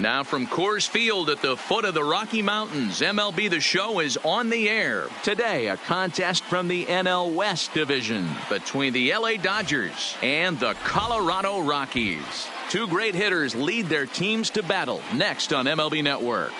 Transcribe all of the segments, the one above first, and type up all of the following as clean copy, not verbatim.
Now from Coors Field at the foot of the Rocky Mountains, MLB The Show is on the air. Today, a contest from the NL West Division between the LA Dodgers and the Colorado Rockies. Two great hitters lead their teams to battle next on MLB Network.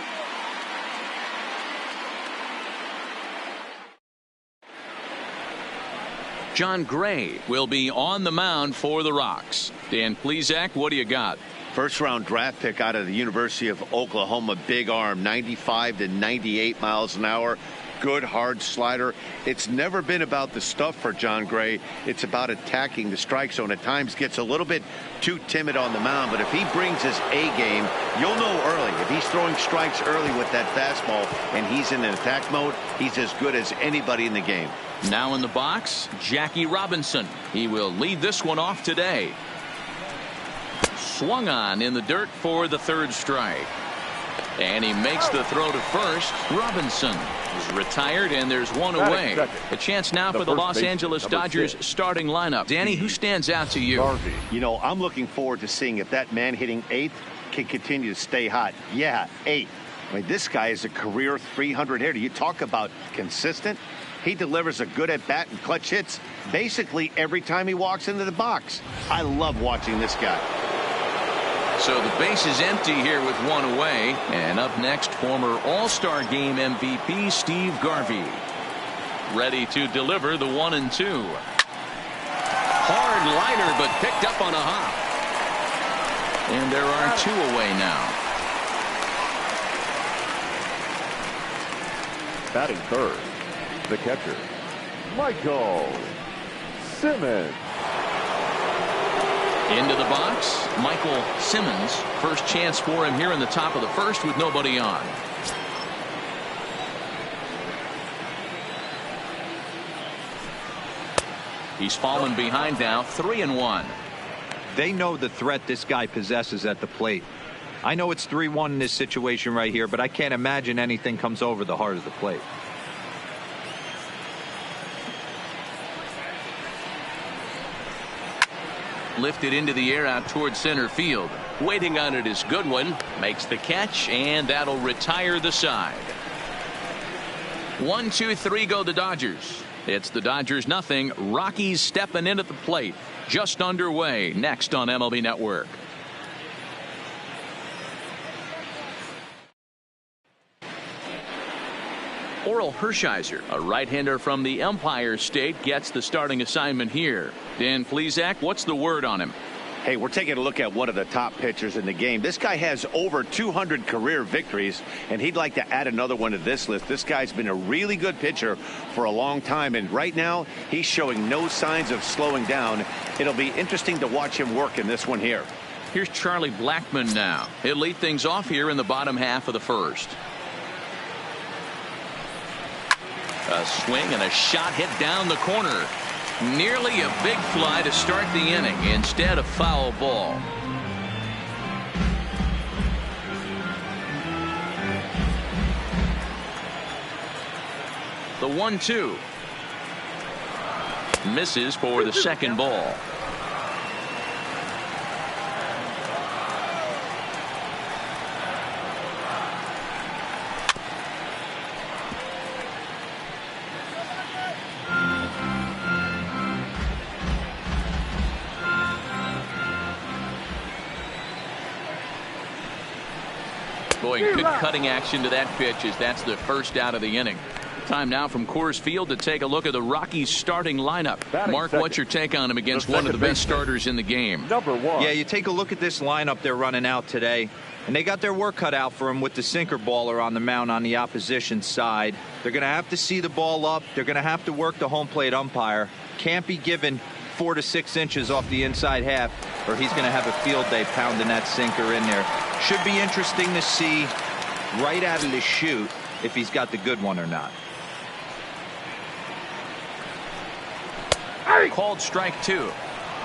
John Gray will be on the mound for the Rocks. Dan Plesac, what do you got? First-round draft pick out of the University of Oklahoma. Big arm, 95 to 98 miles an hour. Good, hard slider. It's never been about the stuff for John Gray. It's about attacking the strike zone. At times gets a little bit too timid on the mound, but if he brings his A game, you'll know early. If he's throwing strikes early with that fastball and he's in an attack mode, he's as good as anybody in the game. Now in the box, Jackie Robinson. He will lead this one off today. Swung on in the dirt for the third strike. And he makes the throw to first. Robinson is retired, and there's one away. A chance now for the Los Angeles Dodgers starting lineup. Danny, who stands out to you? You know, I'm looking forward to seeing if that man hitting eighth can continue to stay hot. Yeah, eighth. I mean, this guy is a career 300 hitter. You talk about consistent. He delivers a good at-bat and clutch hits basically every time he walks into the box. I love watching this guy. So the base is empty here with one away. And up next, former All-Star Game MVP Steve Garvey. Ready to deliver the 1-2. Hard liner, but picked up on a hop. And there are two away now. Batting third, the catcher, Michael Simmons. Into the box, Michael Simmons. First chance for him here in the top of the first with nobody on. He's fallen behind now, 3-1. They know the threat this guy possesses at the plate. I know it's 3-1 in this situation right here, but I can't imagine anything comes over the heart of the plate. Lifted into the air out towards center field. Waiting on it is Goodwin. Makes the catch, and that'll retire the side. 1-2-3 go the Dodgers. It's the Dodgers nothing. Rockies stepping in at the plate. Just underway next on MLB Network. Oral Hershiser, a right-hander from the Empire State, gets the starting assignment here. Dan Plesac, what's the word on him? Hey, we're taking a look at one of the top pitchers in the game. This guy has over 200 career victories, and he'd like to add another one to this list. This guy's been a really good pitcher for a long time, and right now he's showing no signs of slowing down. It'll be interesting to watch him work in this one here. Here's Charlie Blackmon now. He'll lead things off here in the bottom half of the first. A swing and a shot hit down the corner. Nearly a big fly to start the inning. Instead, a foul ball. The 1-2. Misses for the second ball. Boy, good cutting action to that pitch as that's the first out of the inning. Time now from Coors Field to take a look at the Rockies starting lineup. Mark, what's your take on him against one of the best starters in the game? Number one. Yeah, you take a look at this lineup they're running out today, and they got their work cut out for him with the sinker baller on the mound on the opposition side. They're going to have to see the ball up. They're going to have to work the home plate umpire. Can't be given 4 to 6 inches off the inside half, or he's going to have a field day pounding that sinker in there. Should be interesting to see right out of the chute if he's got the good one or not. Called strike 2.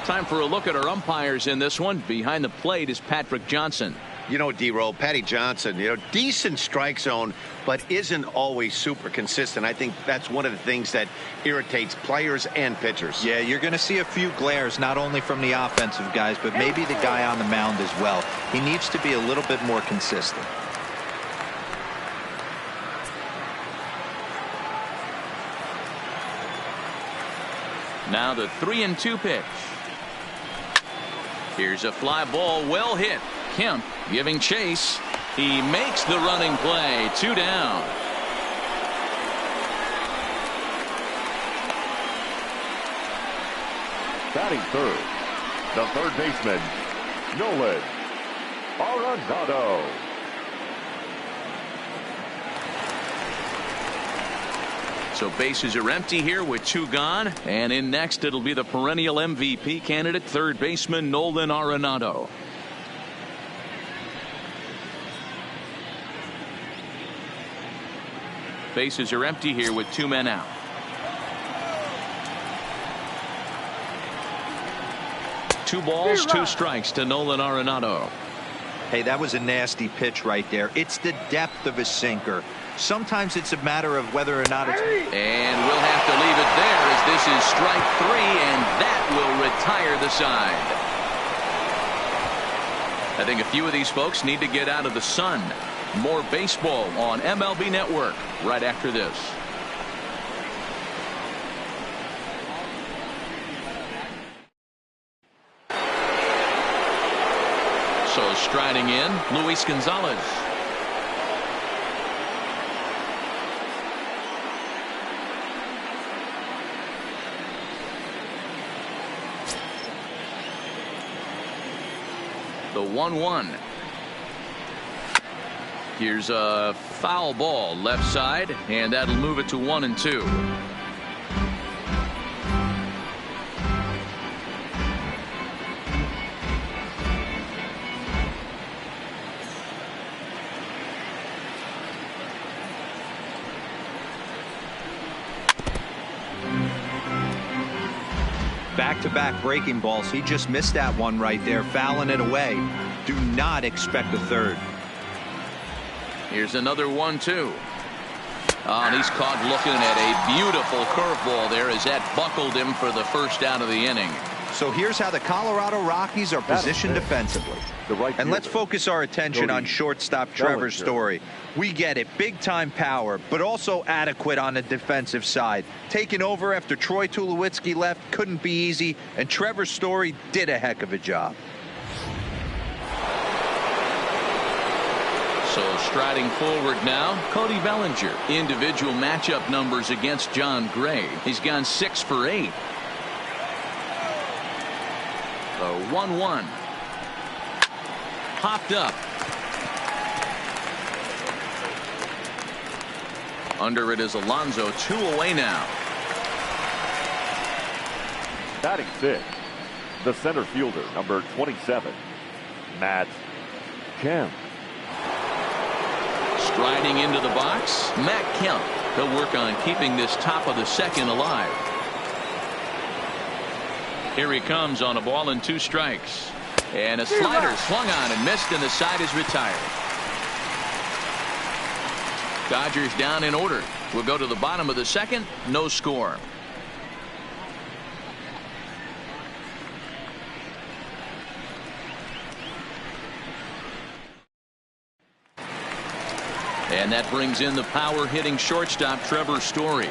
Time for a look at our umpires in this one. Behind the plate is Patrick Johnson. You know, D-Roll, Patty Johnson, decent strike zone, but isn't always super consistent. I think that's one of the things that irritates players and pitchers. Yeah, you're going to see a few glares, not only from the offensive guys, but maybe the guy on the mound as well. He needs to be a little bit more consistent. Now the 3-2 pitch. Here's a fly ball, well hit. Kemp giving chase. He makes the running play. 2 down. Batting third, the third baseman, Nolan Arenado. So bases are empty here with 2 gone. And in next, it'll be the perennial MVP candidate, third baseman Nolan Arenado. Bases are empty here with 2 men out. Two balls, 2 strikes to Nolan Arenado. Hey, that was a nasty pitch right there. It's the depth of his sinker. Sometimes it's a matter of whether or not it's... And we'll have to leave it there as this is strike 3, and that will retire the side. I think a few of these folks need to get out of the sun. More baseball on MLB Network right after this. So striding in, Luis Gonzalez. The 1-1. Here's a foul ball left side, and that'll move it to 1-2. Back-to-back breaking balls. He just missed that one right there, fouling it away. Do not expect a third. Here's another 1-2. And he's caught looking at a beautiful curveball there as that buckled him for the first out of the inning. So here's how the Colorado Rockies are positioned defensively. And let's focus our attention on shortstop Trevor Story. We get it, big time power, but also adequate on the defensive side. Taking over after Troy Tulowitzki left couldn't be easy, and Trevor Story did a heck of a job. So striding forward now, Cody Bellinger. Individual matchup numbers against John Gray. He's gone 6 for 8. The 1-1. Popped up. Under it is Alonso. 2 away now. Batting 6, the center fielder, number 27, Matt Kemp. Striding into the box, Matt Kemp. He'll work on keeping this top of the second alive. Here he comes on a ball and 2 strikes. And a slider swung on and missed, and the side is retired. Dodgers down in order. We'll go to the bottom of the second. No score. And that brings in the power hitting shortstop Trevor Story.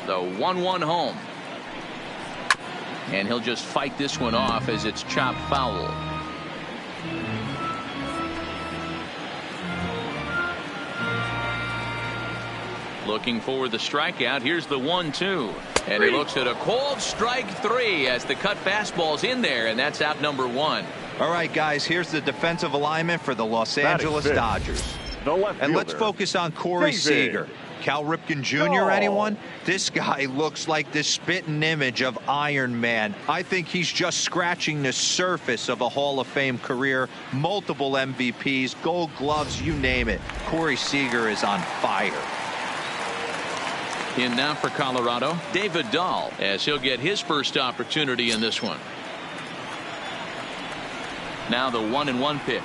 The 1-1 home. And he'll just fight this one off as it's chopped foul. Looking for the strikeout. Here's the 1-2. And he looks at a cold strike 3 as the cut fastball's in there, and that's out number 1. All right, guys, here's the defensive alignment for the Los Angeles Dodgers. The left and let's fielder, focus on Corey David Seager. Cal Ripken Jr., anyone? This guy looks like the spitting image of Iron Man. I think he's just scratching the surface of a Hall of Fame career. Multiple MVPs, Gold Gloves, you name it. Corey Seager is on fire. In now for Colorado, David Dahl, as he'll get his first opportunity in this one. Now the 1-1 pitch.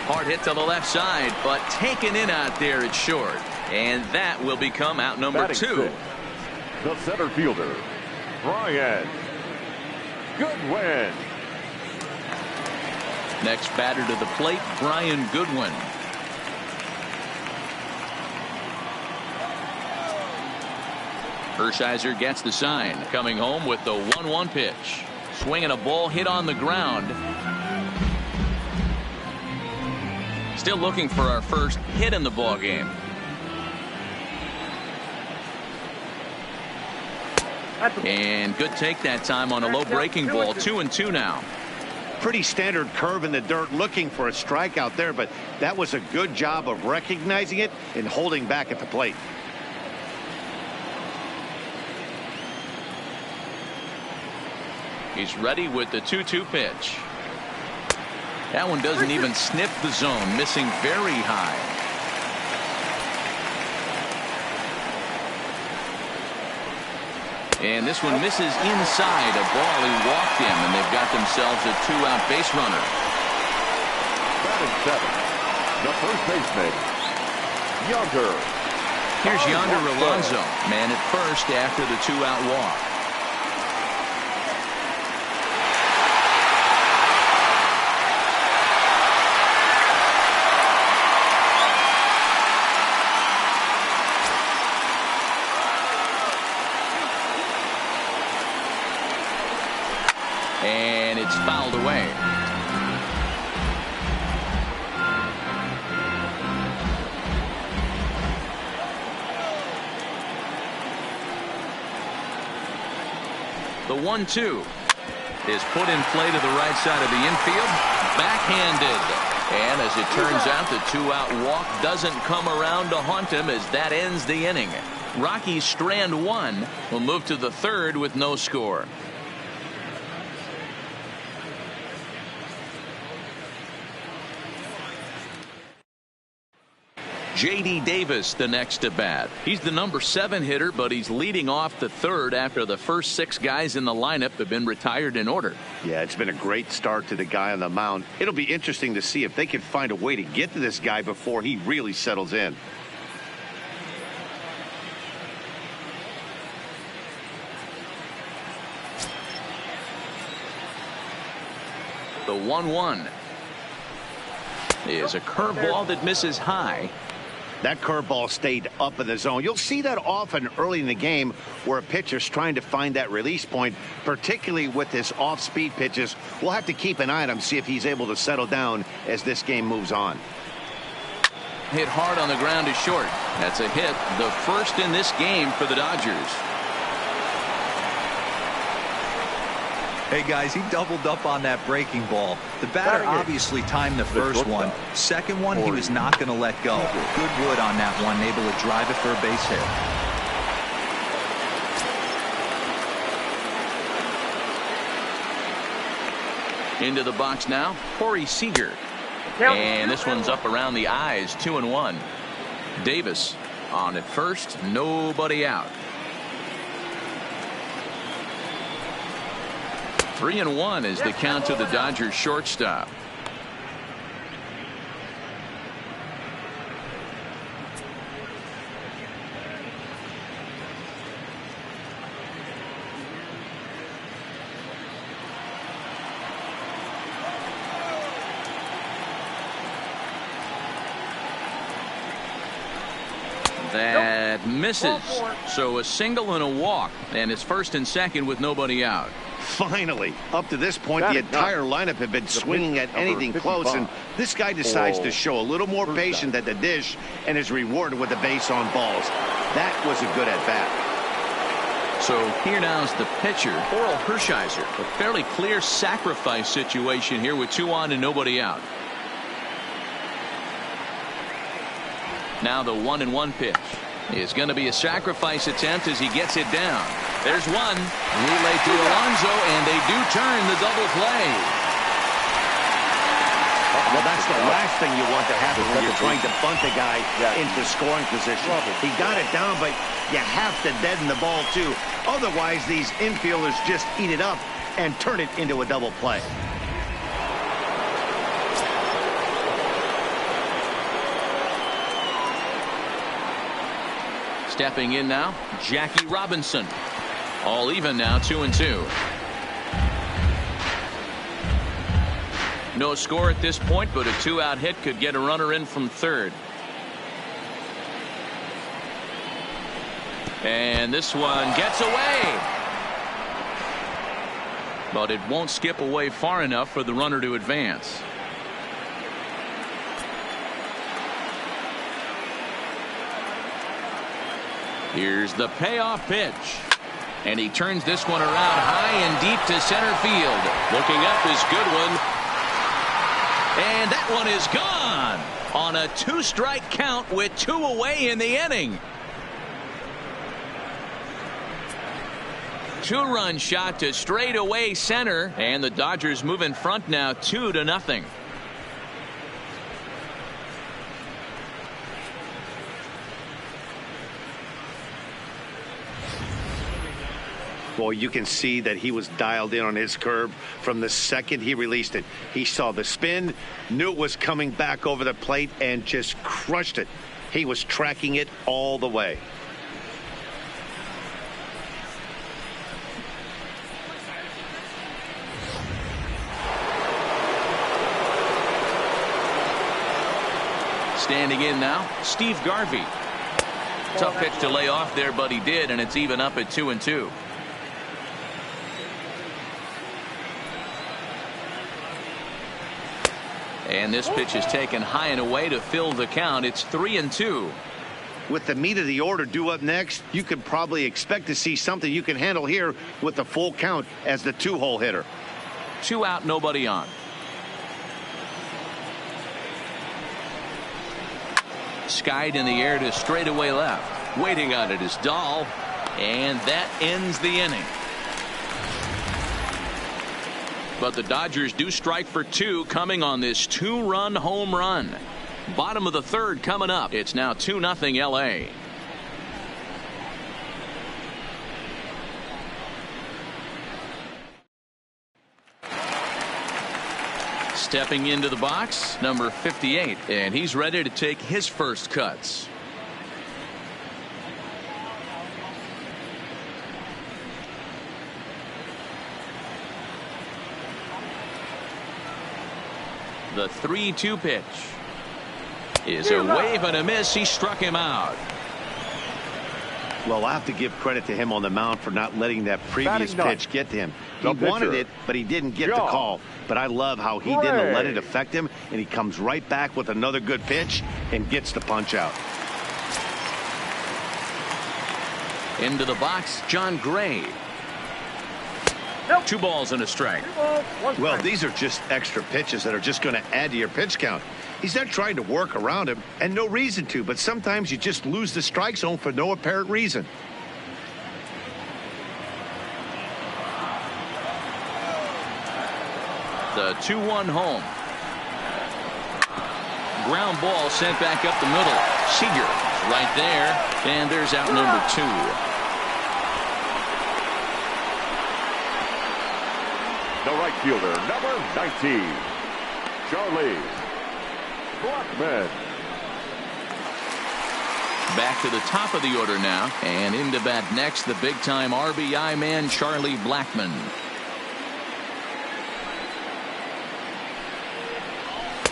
Hard hit to the left side, but taken in out there, it's short. And that will become out number 2. Six, the center fielder, Brian Goodwin. Next batter to the plate, Brian Goodwin. Hershiser gets the sign, coming home with the 1-1 pitch. Swinging a ball hit on the ground. Still looking for our first hit in the ball game. And good take that time on a low breaking ball. 2-2 now. Pretty standard curve in the dirt, looking for a strikeout there, but that was a good job of recognizing it and holding back at the plate. He's ready with the 2-2 pitch. That one doesn't even sniff the zone, missing very high. And this one misses inside a ball he walked in, and they've got themselves a 2-out base runner. Batting 7, the first baseman, Yonder. Here's Yonder Alonso, man at first after the 2-out walk. And it's fouled away. The 1-2 is put in play to the right side of the infield. Backhanded. And as it turns out, the 2-out walk doesn't come around to haunt him as that ends the inning. Rockies strand 1 will move to the 3rd with no score. J.D. Davis the next to bat. He's the number 7 hitter, but he's leading off the 3rd after the first 6 guys in the lineup have been retired in order. Yeah, it's been a great start to the guy on the mound. It'll be interesting to see if they can find a way to get to this guy before he really settles in. The 1-1 is a curveball that misses high. That curveball stayed up in the zone. You'll see that often early in the game where a pitcher's trying to find that release point, particularly with his off-speed pitches. We'll have to keep an eye on him, see if he's able to settle down as this game moves on. Hit hard on the ground is short. That's a hit, the first in this game for the Dodgers. Hey guys, he doubled up on that breaking ball. The batter obviously timed the first one. Second one, he was not going to let go. Good wood on that one, able to drive it for a base hit. Into the box now, Corey Seager. And this one's up around the eyes, 2-1. Davis on at first, nobody out. 3-1 is the count to the Dodgers shortstop. That misses. So a single and a walk, and it's 1st and 2nd with nobody out. Finally, up to this point, the entire lineup had been swinging at anything close, and this guy decides to show a little more patience at the dish and is rewarded with a base on balls. That was a good at-bat. So here now's the pitcher, Oral Hershiser. A fairly clear sacrifice situation here with 2 on and nobody out. Now the 1-1 pitch is going to be a sacrifice attempt as he gets it down. There's one. Relay to Alonso, and they do turn the double play. Well, that's the last thing you want to happen when you're trying to bunt a guy into scoring position. He got it down, but you have to deaden the ball, too. Otherwise, these infielders just eat it up and turn it into a double play. Stepping in now, Jackie Robinson. All even now, 2-2. No score at this point, but a two-out hit could get a runner in from third. And this one gets away. But it won't skip away far enough for the runner to advance. Here's the payoff pitch. And he turns this one around high and deep to center field. Looking up is Goodwin. And that one is gone on a two-strike count with two away in the inning. Two-run shot to straightaway center, and the Dodgers move in front now 2-0. Well, you can see that he was dialed in on his curve from the second he released it. He saw the spin, knew it was coming back over the plate, and just crushed it. He was tracking it all the way. Standing in now, Steve Garvey. Tough pitch to lay off there, but he did, and it's even up at 2-2. And this pitch is taken high and away to fill the count. It's 3-2. With the meat of the order due up next, you could probably expect to see something you can handle here with the full count as the two-hole hitter. 2 out, nobody on. Skied in the air to straightaway left. Waiting on it is Dahl. And that ends the inning. But the Dodgers do strike for 2 coming on this 2-run home run. Bottom of the third coming up. It's now 2-0 LA. Stepping into the box, number 58, and he's ready to take his first cuts. The 3-2 pitch is a wave and a miss. He struck him out. Well, I have to give credit to him on the mound for not letting that previous pitch get to him. He wanted it, but he didn't get the call. But I love how he didn't let it affect him, and he comes right back with another good pitch and gets the punch out. Into the box, John Gray. 2 balls and a strike. Well, these are just extra pitches that are just going to add to your pitch count. He's not trying to work around him, and no reason to, but sometimes you just lose the strike zone for no apparent reason. The 2-1 home. Ground ball sent back up the middle. Seager right there, and there's out number 2. The right fielder, number 19, Charlie Blackmon. Back to the top of the order now, and into bat next, the big-time RBI man, Charlie Blackmon.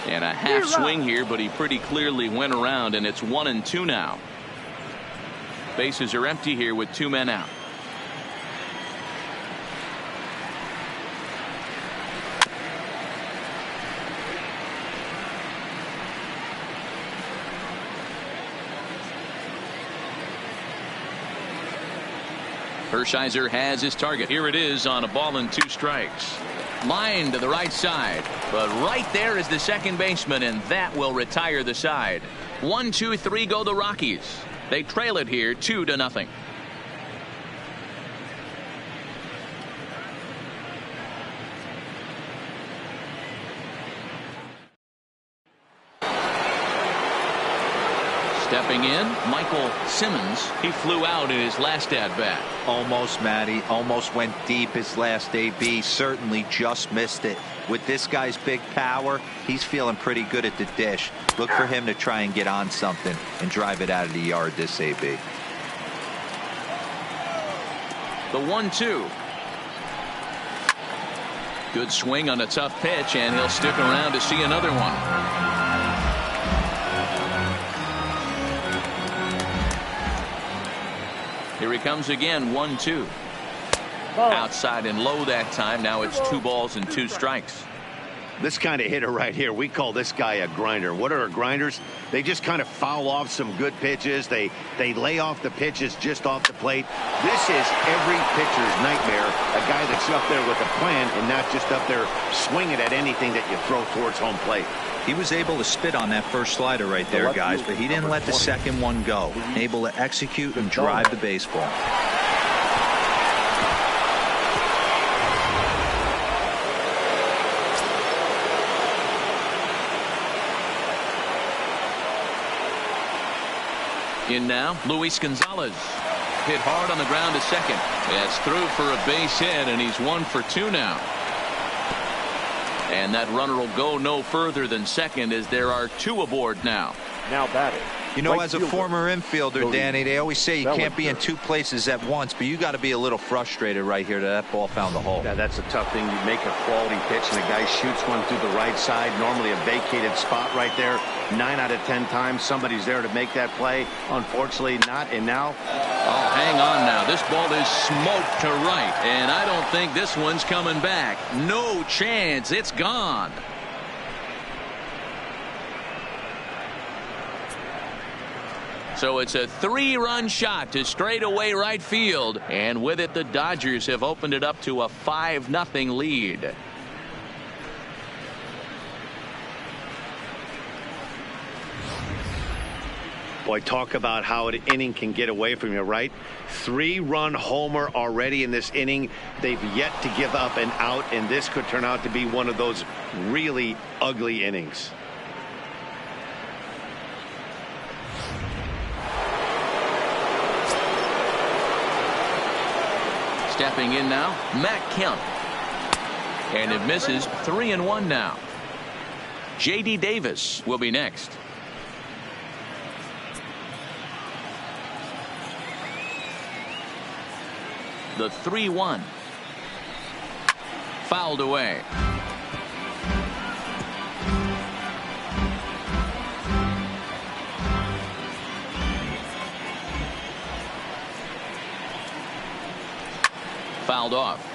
And a half swing here, but he pretty clearly went around, and it's 1-2 now. Bases are empty here with 2 men out. Hershiser has his target. Here it is on a ball and 2 strikes. Line to the right side, but right there is the second baseman, and that will retire the side. 1, 2, 3 go the Rockies. They trail it here 2-0. Stepping in, Michael Simmons. He flew out in his last at-bat. Almost, Matty. Almost went deep his last AB. Certainly just missed it. With this guy's big power, he's feeling pretty good at the dish. Look for him to try and get on something and drive it out of the yard this AB. The 1-2. Good swing on a tough pitch, and he'll stick around to see another one. Here he comes again, 1-2. Outside and low that time. Now it's 2 balls and 2 strikes. This kind of hitter right here, we call this guy a grinder. What are grinders? They just kind of foul off some good pitches. They lay off the pitches just off the plate. This is every pitcher's nightmare, a guy that's up there with a plan and not just up there swinging at anything that you throw towards home plate. He was able to spit on that first slider right there, guys, but he didn't let the second one go. Able to execute and drive the baseball. In now, Luis Gonzalez. Hit hard on the ground to second. That's through for a base hit, and he's 1 for 2 now. And that runner will go no further than second, as there are 2 aboard now. Now batting. You know, as a former infielder, Danny, they always say you can't be in 2 places at once, but you got to be a little frustrated right here that ball found the hole. Yeah, that's a tough thing. You make a quality pitch and the guy shoots one through the right side, normally a vacated spot right there. 9 out of 10 times somebody's there to make that play. Unfortunately not. And now, oh, hang on now. This ball is smoked to right, and I don't think this one's coming back. No chance. It's gone. So it's a 3-run shot to straightaway right field, and with it the Dodgers have opened it up to a 5-0 lead. boy, talk about how an inning can get away from you, right? 3-run homer already in this inning. They've yet to give up an out, and this could turn out to be one of those really ugly innings. Stepping in now, Matt Kemp. And it misses. 3-1 now. J.D. Davis will be next. The 3-1. Fouled away. Fouled off.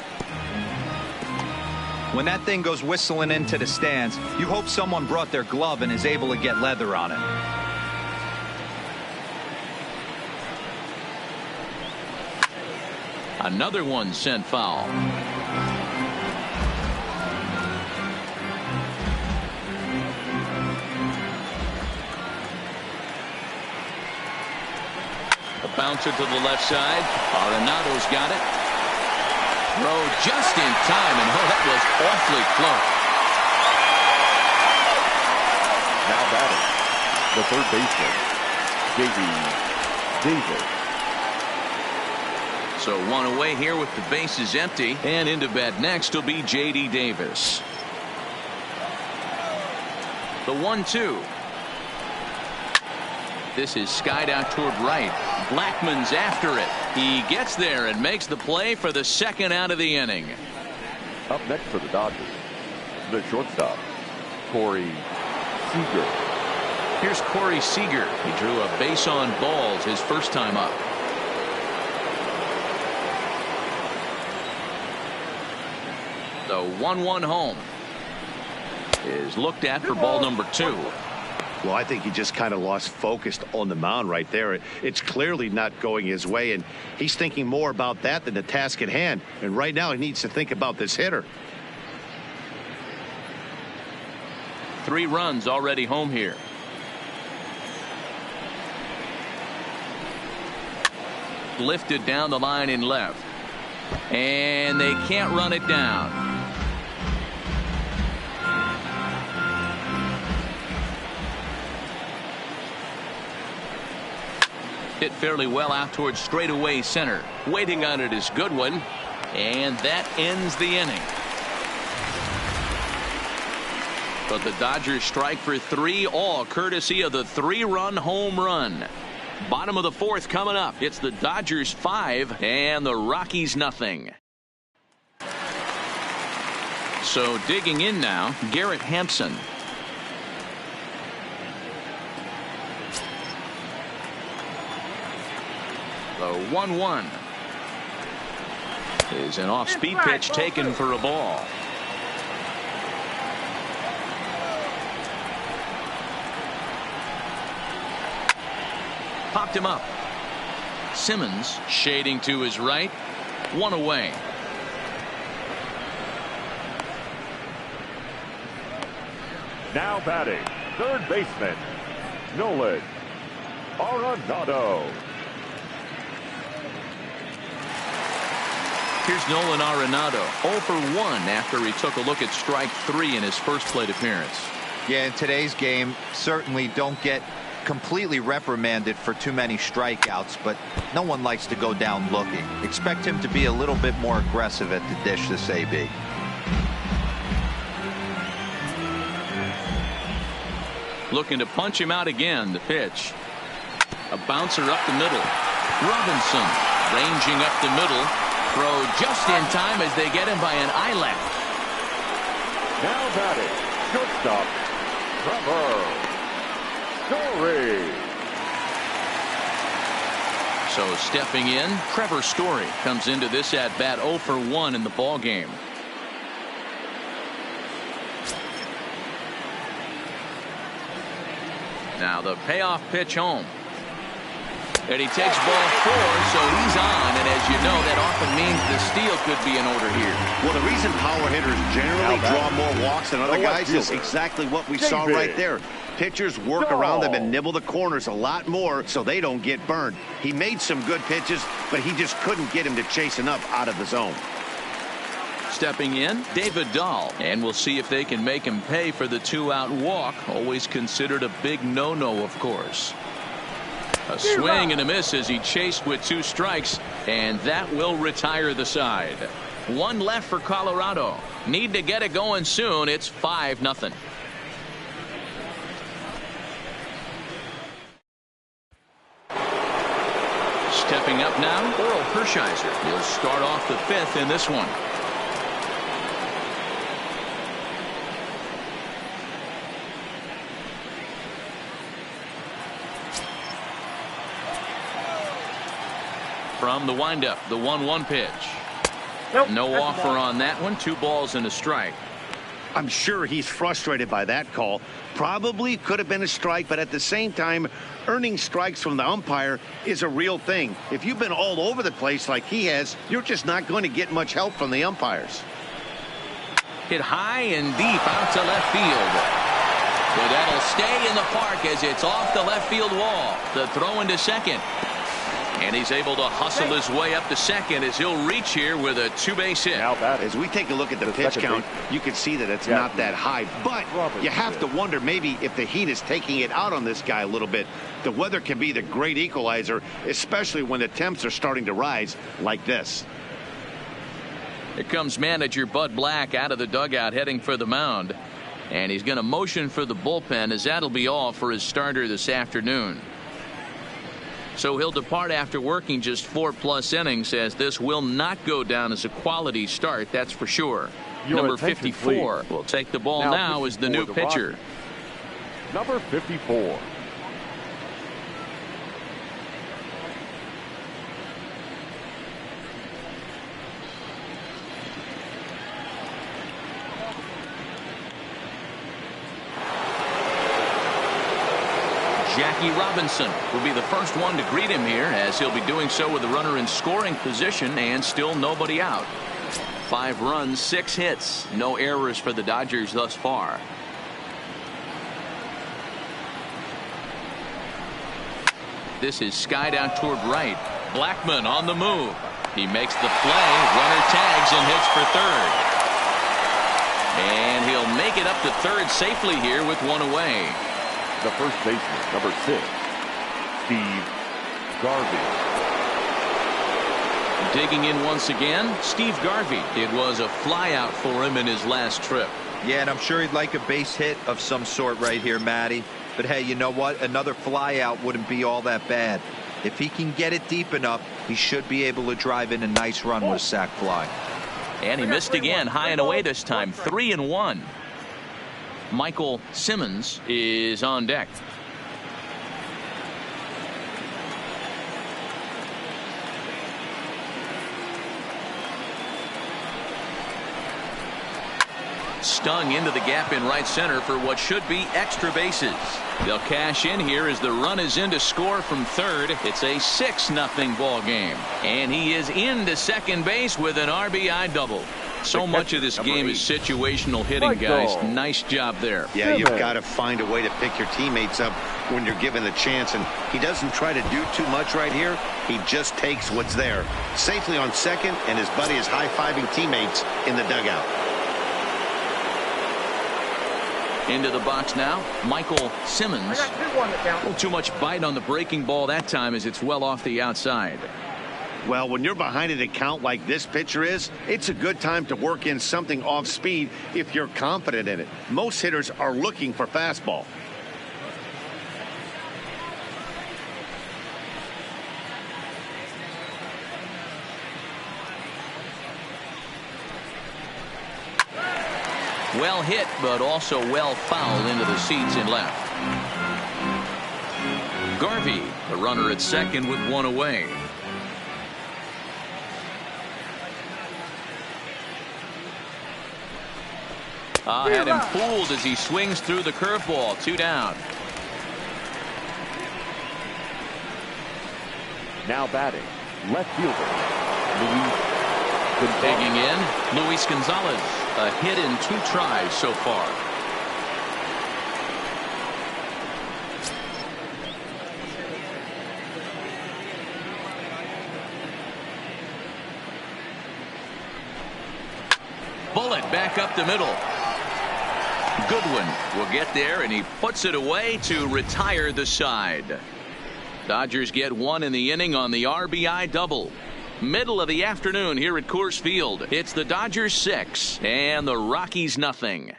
When that thing goes whistling into the stands, you hope someone brought their glove and is able to get leather on it. Another one sent foul. A bouncer to the left side. Arenado's got it. Throw just in time, and oh, that was awfully close. Now batting, the third baseman, J.D. Davis. So one away here with the bases empty, and into bat next will be J.D. Davis. The 1-2. This is skied out toward right. Blackman's after it. He gets there and makes the play for the second out of the inning. Up next for the Dodgers, the shortstop, Corey Seager. Here's Corey Seager. He drew a base on balls his first time up. The 1-1 home is looked at for ball number 2. Well, I think he just kind of lost focus on the mound right there. It's clearly not going his way, and he's thinking more about that than the task at hand. And right now he needs to think about this hitter. 3 runs already home here. Lifted down the line in left. And they can't run it down. Hit fairly well out towards straightaway center. Waiting on it is Goodwin. And that ends the inning. But the Dodgers strike for 3, all courtesy of the 3-run home run. Bottom of the 4th coming up. It's the Dodgers 5 and the Rockies nothing. So digging in now, Garrett Hampson. The 1-1 is an off-speed pitch taken for a ball. Popped him up. Simmons shading to his right. 1 away. Now batting, third baseman, Nolan Arenado. Here's Nolan Arenado, 0 for 1 after he took a look at strike 3 in his first plate appearance. Yeah, in today's game, certainly don't get completely reprimanded for too many strikeouts, but no one likes to go down looking. Expect him to be a little bit more aggressive at the dish this AB. Looking to punch him out again. The pitch. A bouncer up the middle. Robinson ranging up the middle. Throw just in time as they get him by an eyelash. Now batting, shortstop, Trevor Story. So stepping in, Trevor Story comes into this at bat 0 for 1 in the ball game. Now the payoff pitch home. And he takes ball 4, so he's on. And as you know, that often means the steal could be in order here. Well, the reason power hitters generally draw more walks than other guys is exactly what we saw right there. Pitchers work around them and nibble the corners a lot more so they don't get burned. He made some good pitches, but he just couldn't get him to chase enough out of the zone. Stepping in, David Dahl. And we'll see if they can make him pay for the 2-out walk. Always considered a big no-no, of course. A swing and a miss as he chased with 2 strikes, and that will retire the side. 1 left for Colorado. Need to get it going soon. It's 5-0. Stepping up now, Oral Hershiser. He'll start off the 5th in this one. From the windup, the 1-1 pitch. Nope, no offer on that one. 2 balls and a strike. I'm sure he's frustrated by that call. Probably could have been a strike, but at the same time, earning strikes from the umpire is a real thing. If you've been all over the place like he has, you're just not going to get much help from the umpires. Hit high and deep out to left field. But that'll stay in the park as it's off the left field wall. The throw into second. And he's able to hustle his way up to second as he'll reach here with a 2-base hit. Now as we take a look at the pitch count, you can see that it's not that high. But you have to wonder maybe if the heat is taking it out on this guy a little bit. The weather can be the great equalizer, especially when the temps are starting to rise like this. Here comes manager Bud Black out of the dugout heading for the mound. And he's going to motion for the bullpen as that'll be all for his starter this afternoon. So he'll depart after working just 4+ innings, as this will not go down as a quality start, that's for sure. Number 54 will take the ball now as the new pitcher. Number 54. Jackie Robinson will be the first one to greet him here, as he'll be doing so with a runner in scoring position and still nobody out. 5 runs, 6 hits, no errors for the Dodgers thus far. This is skied out toward right. Blackmon on the move. He makes the play. Runner tags and hits for third. And he'll make it up to third safely here with one away. The first baseman, number 6, Steve Garvey. Digging in once again, Steve Garvey. It was a flyout for him in his last trip. Yeah, and I'm sure he'd like a base hit of some sort right here, Matty. But hey, you know what? Another flyout wouldn't be all that bad. If he can get it deep enough, he should be able to drive in a nice run with a sac fly. And he missed again, high and away this time, 3-1. Michael Simmons is on deck. Stung into the gap in right center for what should be extra bases. They'll cash in here as the run is in to score from third. It's a 6-0 ball game. And he is into second base with an RBI double. So much of this game is situational hitting, guys. Nice job there. Yeah, you've got to find a way to pick your teammates up when you're given the chance. And he doesn't try to do too much right here. He just takes what's there. Safely on second, and his buddy is high-fiving teammates in the dugout. Into the box now, Michael Simmons. A little too much bite on the breaking ball that time as it's well off the outside. Well, when you're behind an account like this pitcher is, it's a good time to work in something off speed if you're confident in it. Most hitters are looking for fastball. Well hit, but also well fouled into the seats in left. Garvey, the runner at second with one away. Had him fooled as he swings through the curveball. 2 down. Now batting, left fielder, Luis Gonzalez. Digging in, Luis Gonzalez. A hit in 2 tries so far. Bullet back up the middle. Goodwin will get there, and he puts it away to retire the side. Dodgers get 1 in the inning on the RBI double. Middle of the afternoon here at Coors Field. It's the Dodgers 6 and the Rockies nothing.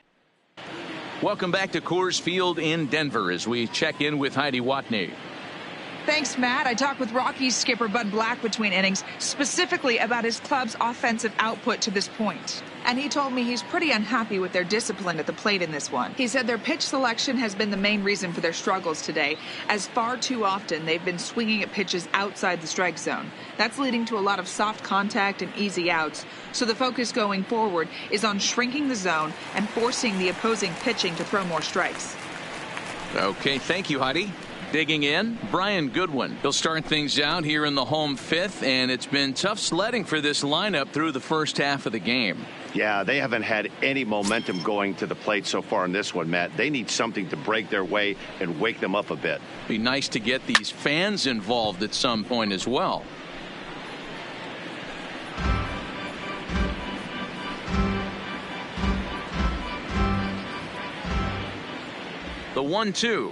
Welcome back to Coors Field in Denver as we check in with Heidi Watney. Thanks, Matt. I talked with Rockies skipper Bud Black between innings, specifically about his club's offensive output to this point. And he told me he's pretty unhappy with their discipline at the plate in this one. He said their pitch selection has been the main reason for their struggles today, as far too often they've been swinging at pitches outside the strike zone. That's leading to a lot of soft contact and easy outs. So the focus going forward is on shrinking the zone and forcing the opposing pitching to throw more strikes. Okay, thank you, Heidi. Digging in, Brian Goodwin. He'll start things out here in the home 5th, and it's been tough sledding for this lineup through the first half of the game. Yeah, they haven't had any momentum going to the plate so far in this one, Matt. They need something to break their way and wake them up a bit. Be nice to get these fans involved at some point as well. The 1-2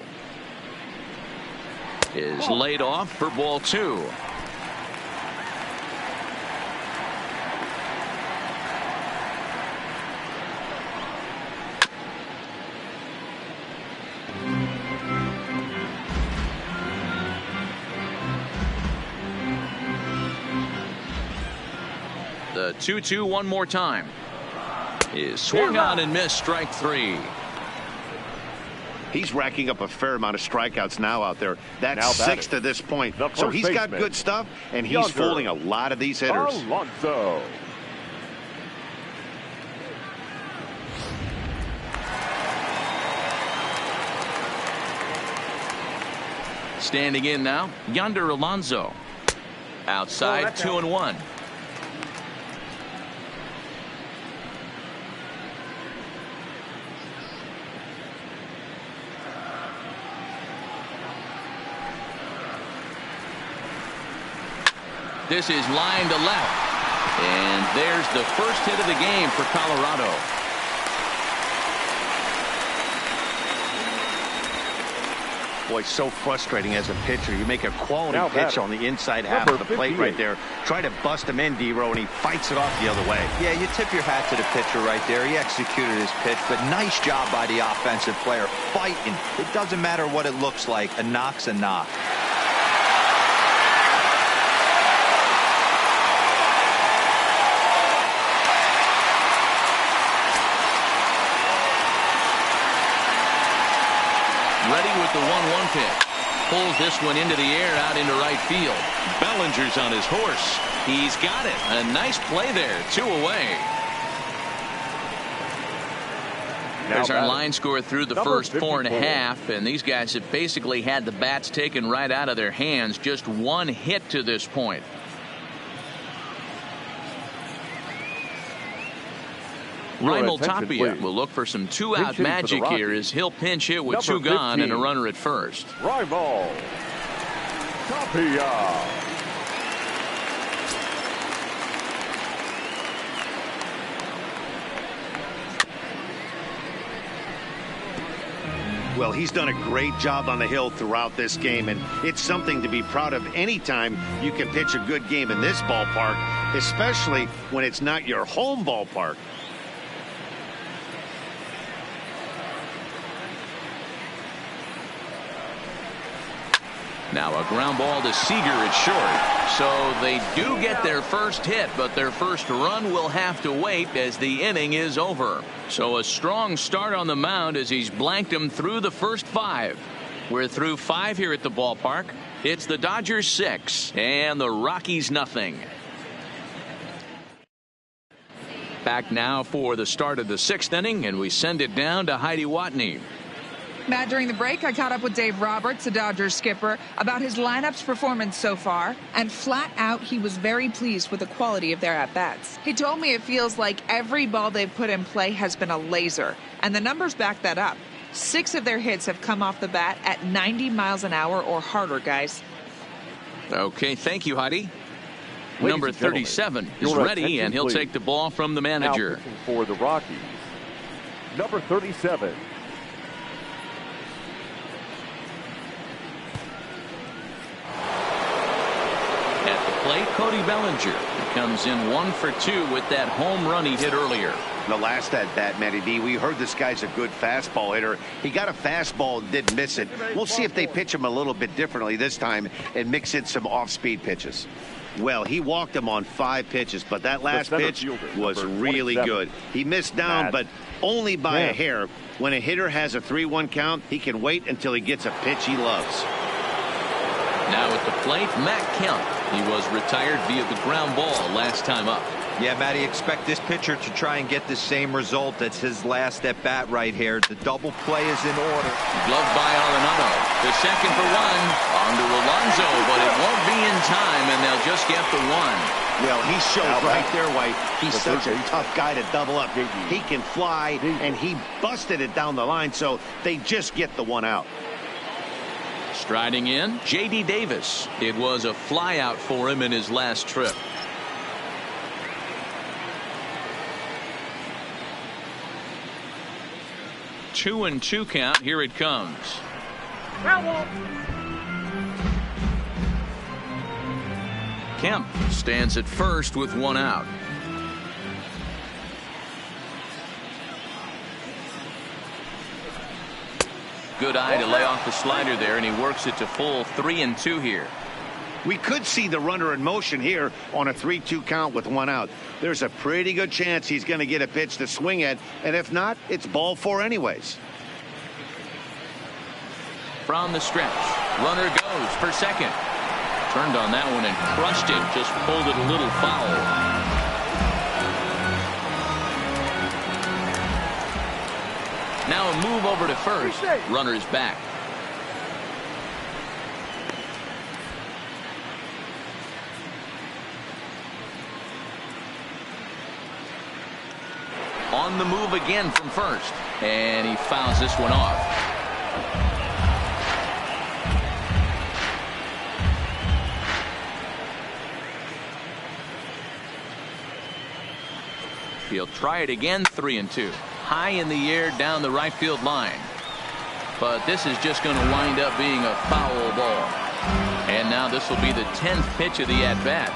is laid off for ball 2. The 2-2 one more time is swung on and missed. Strike 3. He's racking up a fair amount of strikeouts now out there. That's 6 to this point. So he's got good stuff, and he's fooling a lot of these hitters. Alonso. Standing in now, Yonder Alonso. Outside, 2-1. This is line to left. And there's the first hit of the game for Colorado. Boy, so frustrating as a pitcher. You make a quality pitch on the inside half of the plate right there. Try to bust him in, D-Row, and he fights it off the other way. Yeah, you tip your hat to the pitcher right there. He executed his pitch, but nice job by the offensive player fighting. It doesn't matter what it looks like. A knock's a knock. Ready with the 1-1 pitch. Pulls this one into the air out into right field. Bellinger's on his horse. He's got it. A nice play there. 2 away. There's our line score through the first 4.5, and these guys have basically had the bats taken right out of their hands. Just 1 hit to this point. Raimel Tapia will look for some 2-out magic here as he'll pinch hit with 2 gone and a runner at first. Raimel Tapia. Well, he's done a great job on the hill throughout this game, and it's something to be proud of anytime you can pitch a good game in this ballpark, especially when it's not your home ballpark. Now a ground ball to Seager at short. So they do get their first hit, but their first run will have to wait as the inning is over. So a strong start on the mound as he's blanked him through the first 5. We're through 5 here at the ballpark. It's the Dodgers 6 and the Rockies nothing. Back now for the start of the 6th inning, and we send it down to Heidi Watney. Matt, during the break, I caught up with Dave Roberts, the Dodgers skipper, about his lineup's performance so far, and flat out, he was very pleased with the quality of their at-bats. He told me it feels like every ball they've put in play has been a laser, and the numbers back that up. 6 of their hits have come off the bat at 90 miles an hour or harder, guys. Okay, thank you, Heidi. Number 37 is ready, and he'll take the ball from the manager. Now for the Rockies, number 37. At the plate, Cody Bellinger. He comes in 1 for 2 with that home run he hit earlier. The last at bat, Matty D, we heard this guy's a good fastball hitter. He got a fastball and didn't miss it. We'll see if they pitch him a little bit differently this time and mix in some off-speed pitches. Well, he walked him on 5 pitches, but that last pitch was really good. He missed down, but only by a hair. When a hitter has a 3-1 count, he can wait until he gets a pitch he loves. Now at the plate, Matt Kemp. He was retired via the ground ball last time up. Yeah, Matty, expect this pitcher to try and get the same result as his last at bat right here. The double play is in order. Gloved by Arenado. The second for 1. On to Alonso, but it won't be in time, and they'll just get the 1. Well, he showed right there why he's such a tough guy to double up. He can fly, and he busted it down the line, so they just get the 1 out. Striding in, J.D. Davis. It was a fly out for him in his last trip. Two and 2 count. Here it comes. Kemp stands at first with 1 out. Good eye to lay off the slider there, and he works it to full 3 and 2 here. We could see the runner in motion here on a 3-2 count with 1 out. There's a pretty good chance he's going to get a pitch to swing at, and if not, it's ball 4 anyways. From the stretch, runner goes for second. Turned on that one and crushed it, just pulled it a little foul. Now a move over to first. Runner's back. On the move again from first, and he fouls this one off. He'll try it again. 3-2. High in the air down the right field line. But this is just going to wind up being a foul ball. And now this will be the 10th pitch of the at-bat.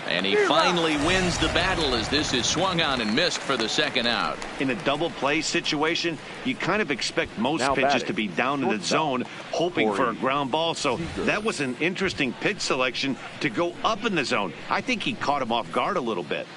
And he finally wins the battle as this is swung on and missed for the second out. In a double play situation, you kind of expect most pitches to be down in the zone, hoping for a ground ball. So that was an interesting pitch selection to go up in the zone. I think he caught him off guard a little bit.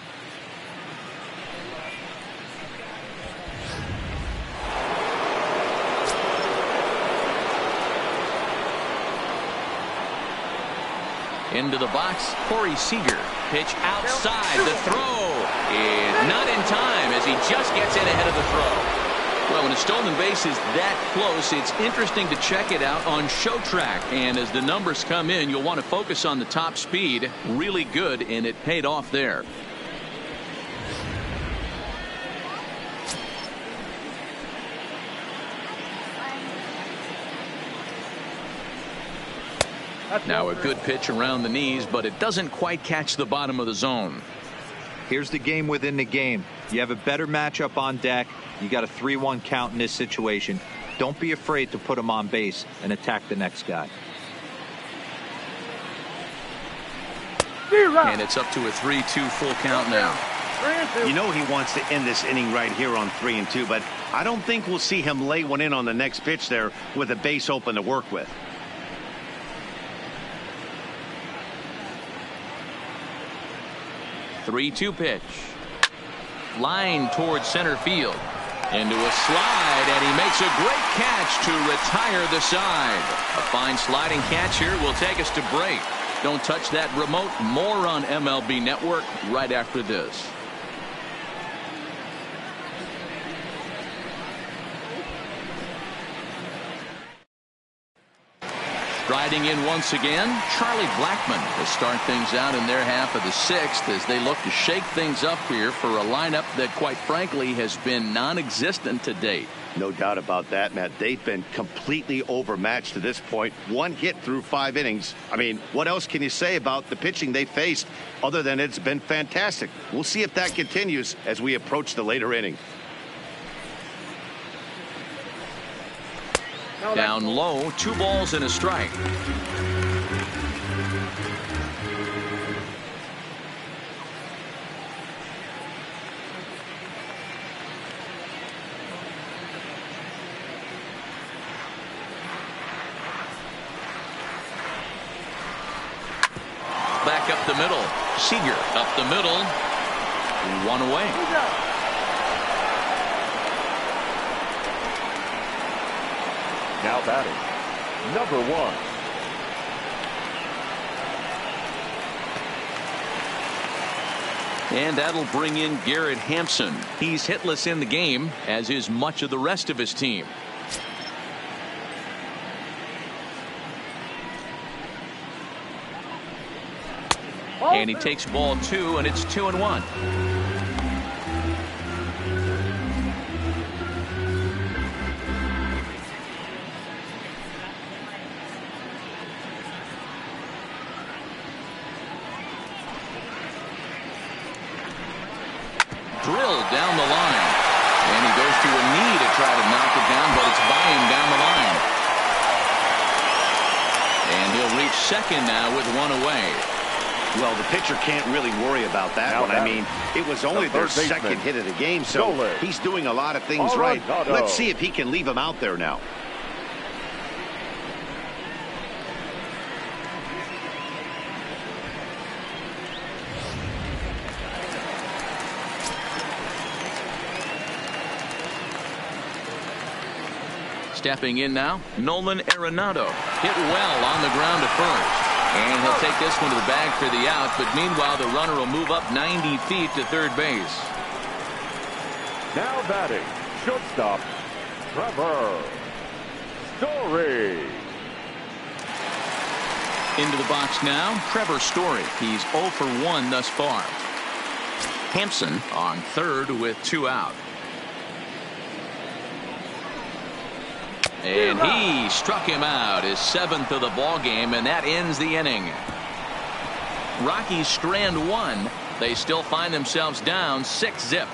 Into the box, Corey Seager. Pitch outside. The throw is not in time as he just gets in ahead of the throw. Well, when a stolen base is that close, it's interesting to check it out on Show Track. And as the numbers come in, you'll want to focus on the top speed. Really good, and it paid off there. Now a good pitch around the knees, but it doesn't quite catch the bottom of the zone. Here's the game within the game. You have a better matchup on deck. You got a 3-1 count in this situation. Don't be afraid to put him on base and attack the next guy. And it's up to a 3-2 full count now. You know he wants to end this inning right here on 3-2, but I don't think we'll see him lay one in on the next pitch there with a base open to work with. 3-2 pitch. Line towards center field. Into a slide, and he makes a great catch to retire the side. A fine sliding catch here will take us to break. Don't touch that remote. More on MLB Network right after this. Striding in once again, Charlie Blackmon to start things out in their half of the sixth as they look to shake things up here for a lineup that quite frankly has been non-existent to date. No doubt about that, Matt. They've been completely overmatched to this point. One hit through 5 innings. I mean, what else can you say about the pitching they faced other than it's been fantastic? We'll see if that continues as we approach the later inning. Down low, 2 balls and a strike. Back up the middle. Seager up the middle. 1 away. Now batting, number 1. And that'll bring in Garrett Hampson. He's hitless in the game, as is much of the rest of his team. And he takes ball 2, and it's 2-1. Drilled down the line, and he goes to a knee to try to knock it down, but it's by him down the line. And he'll reach second now with 1 away. Well, the pitcher can't really worry about that one. I mean, it was only their second hit of the game, so he's doing a lot of things right. Let's see if he can leave him out there now. Stepping in now, Nolan Arenado hit well on the ground at first. And he'll take this one to the bag for the out, but meanwhile the runner will move up 90 feet to third base. Now batting, shortstop, Trevor Story. Into the box now, Trevor Story. He's 0 for 1 thus far. Hampson on third with 2 out. And he struck him out, his 7th of the ball game, and that ends the inning. Rockies strand one. They still find themselves down 6-zip.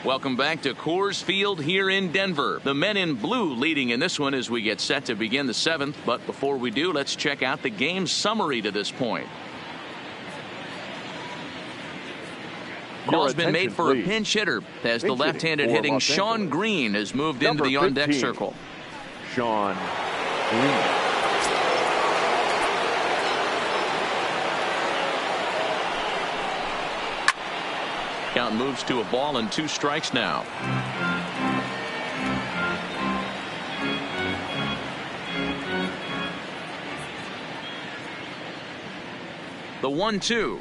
Welcome back to Coors Field here in Denver. The men in blue leading in this one as we get set to begin the 7th. But before we do, let's check out the game summary to this point. Call's been made for a pinch hitter as the left-handed hitting Sean Green has moved into the on-deck circle. Sean Green. Count moves to a ball and 2 strikes now. The 1-2.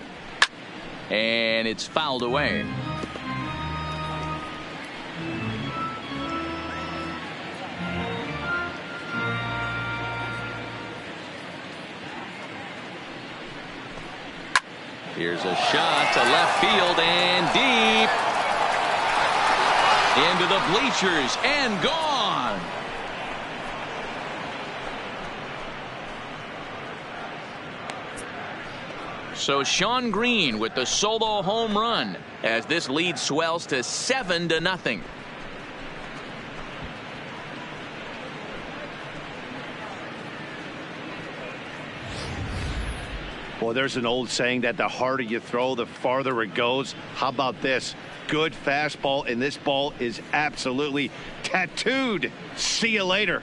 And it's fouled away. Here's a shot to left field and deep into the bleachers and gone. So Sean Green with the solo home run as this lead swells to 7-0. Well, there's an old saying that the harder you throw, the farther it goes. How about this? Good fastball, and this ball is absolutely tattooed. See you later.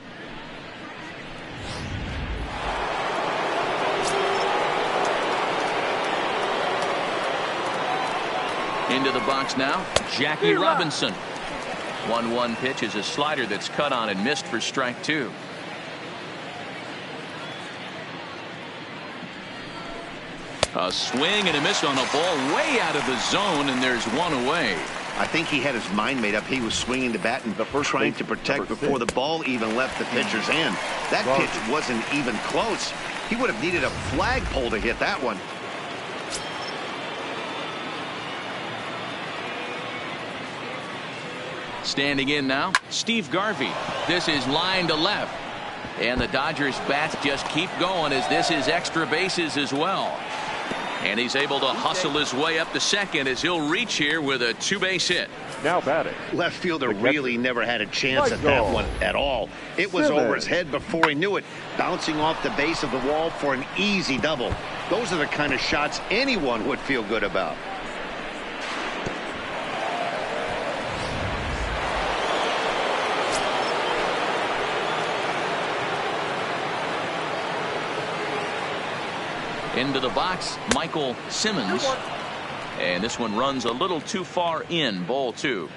Into the box now, Jackie Robinson. 1-1 pitch is a slider that's cut on and missed for strike 2. A swing and a miss on a ball way out of the zone, and there's 1 away. I think he had his mind made up. He was swinging the bat and trying to protect before the ball even left the pitcher's hand. That pitch wasn't even close. He would have needed a flagpole to hit that one. Standing in now, Steve Garvey. This is line to left. And the Dodgers bats just keep going as this is extra bases as well. And he's able to hustle his way up to second as he'll reach here with a 2-base hit. Now batting. Left fielder really never had a chance at that one at all. It was over his head before he knew it, bouncing off the base of the wall for an easy double. Those are the kind of shots anyone would feel good about. Into the box, Michael Simmons. And this one runs a little too far in, ball 2.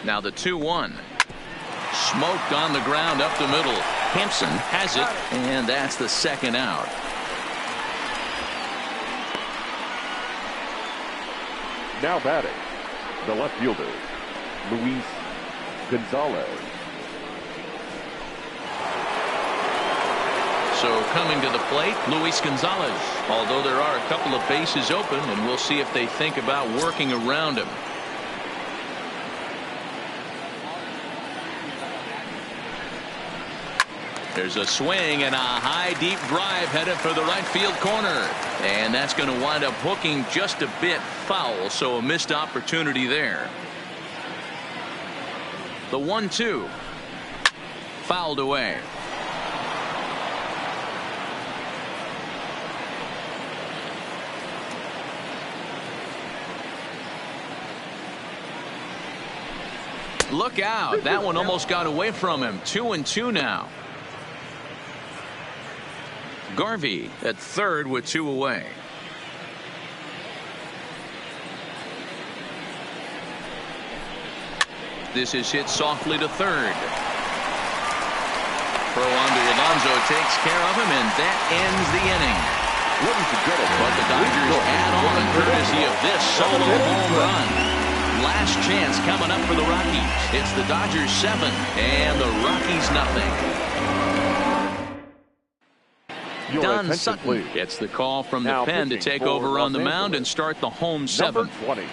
Now the 2-1. Smoked on the ground up the middle. Hampson has it, and that's the second out. Now batting, the left fielder, Luis Gonzalez. So coming to the plate, Luis Gonzalez. Although there are a couple of bases open, and we'll see if they think about working around him. There's a swing and a high deep drive headed for the right field corner. And that's going to wind up hooking just a bit foul, so a missed opportunity there. The 1-2. Fouled away. Look out. That one almost got away from him. 2-2 now. Garvey at third with 2 away. This is hit softly to third. Throw on to Alonso takes care of him, and that ends the inning. But the Dodgers add on courtesy of this solo home run. Last chance coming up for the Rockies. It's the Dodgers 7 and the Rockies nothing. Your Don attention, Sutton please. gets the call from the Now pen to pitching take for over on Los the mound Angeles. and start the home Number seventh. 20,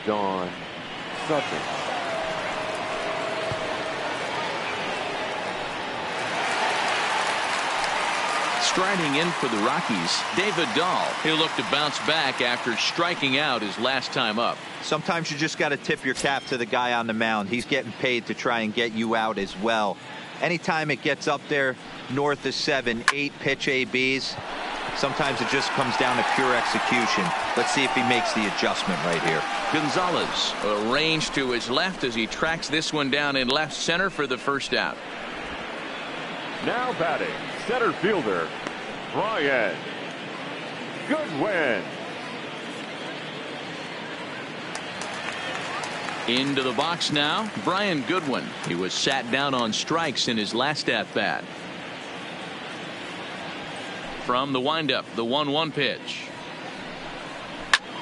Don Sutton. Striding in for the Rockies, David Dahl. He'll look to bounce back after striking out his last time up. Sometimes you just got to tip your cap to the guy on the mound. He's getting paid to try and get you out as well. Anytime it gets up there north of 7, 8 pitch ABs, sometimes it just comes down to pure execution. Let's see if he makes the adjustment right here. Gonzalez arranged to his left as he tracks this one down in left center for the first out. Now batting, center fielder, Brian Goodwin. Into the box now, Brian Goodwin. He was sat down on strikes in his last at-bat. From the windup, the 1-1 pitch.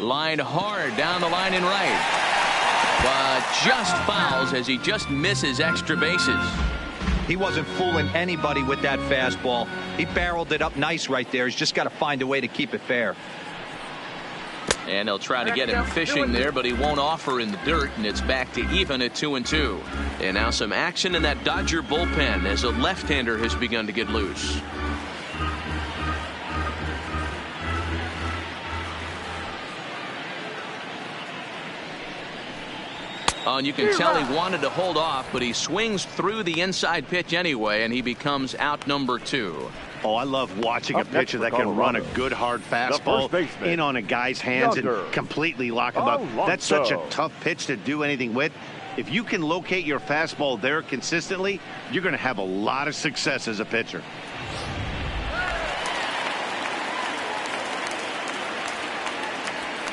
Lined hard down the line and right. But just fouls as he just misses extra bases. He wasn't fooling anybody with that fastball. He barreled it up nice right there. He's just got to find a way to keep it fair. And they'll try to get him fishing there, but he won't offer in the dirt, and it's back to even at 2-2. And now some action in that Dodger bullpen as a left-hander has begun to get loose. Oh, and you can tell he wanted to hold off, but he swings through the inside pitch anyway, and he becomes out number 2. Oh, I love watching a Up next pitcher for that can run a Colorado, good hard first fastball baseman, in on a guy's hands Younger. and completely lock him up. Alonso. That's such a tough pitch to do anything with. If you can locate your fastball there consistently, you're going to have a lot of success as a pitcher.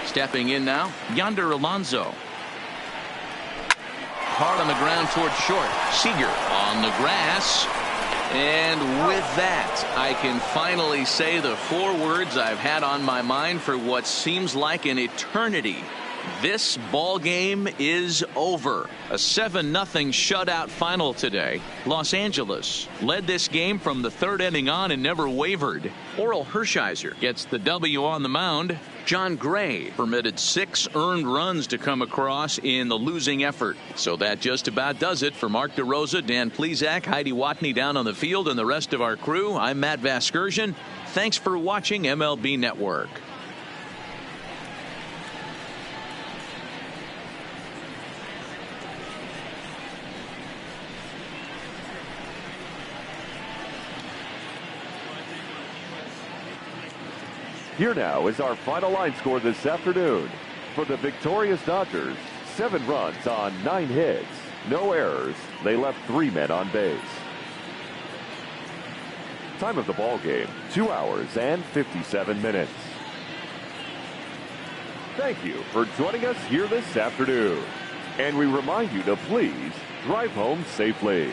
Stepping in now, Yonder Alonso. Hard on the ground towards short. Seager on the grass. And with that, I can finally say the 4 words I've had on my mind for what seems like an eternity. This ball game is over. A 7-0 shutout final today. Los Angeles led this game from the 3rd inning on and never wavered. Oral Hershiser gets the W on the mound. John Gray permitted 6 earned runs to come across in the losing effort. So that just about does it for Mark DeRosa, Dan Plesac, Heidi Watney down on the field, and the rest of our crew. I'm Matt Vasgersian. Thanks for watching MLB Network. Here now is our final line score this afternoon. For the victorious Dodgers, 7 runs on 9 hits, no errors. They left 3 men on base. Time of the ball game, 2 hours and 57 minutes. Thank you for joining us here this afternoon. And we remind you to please drive home safely.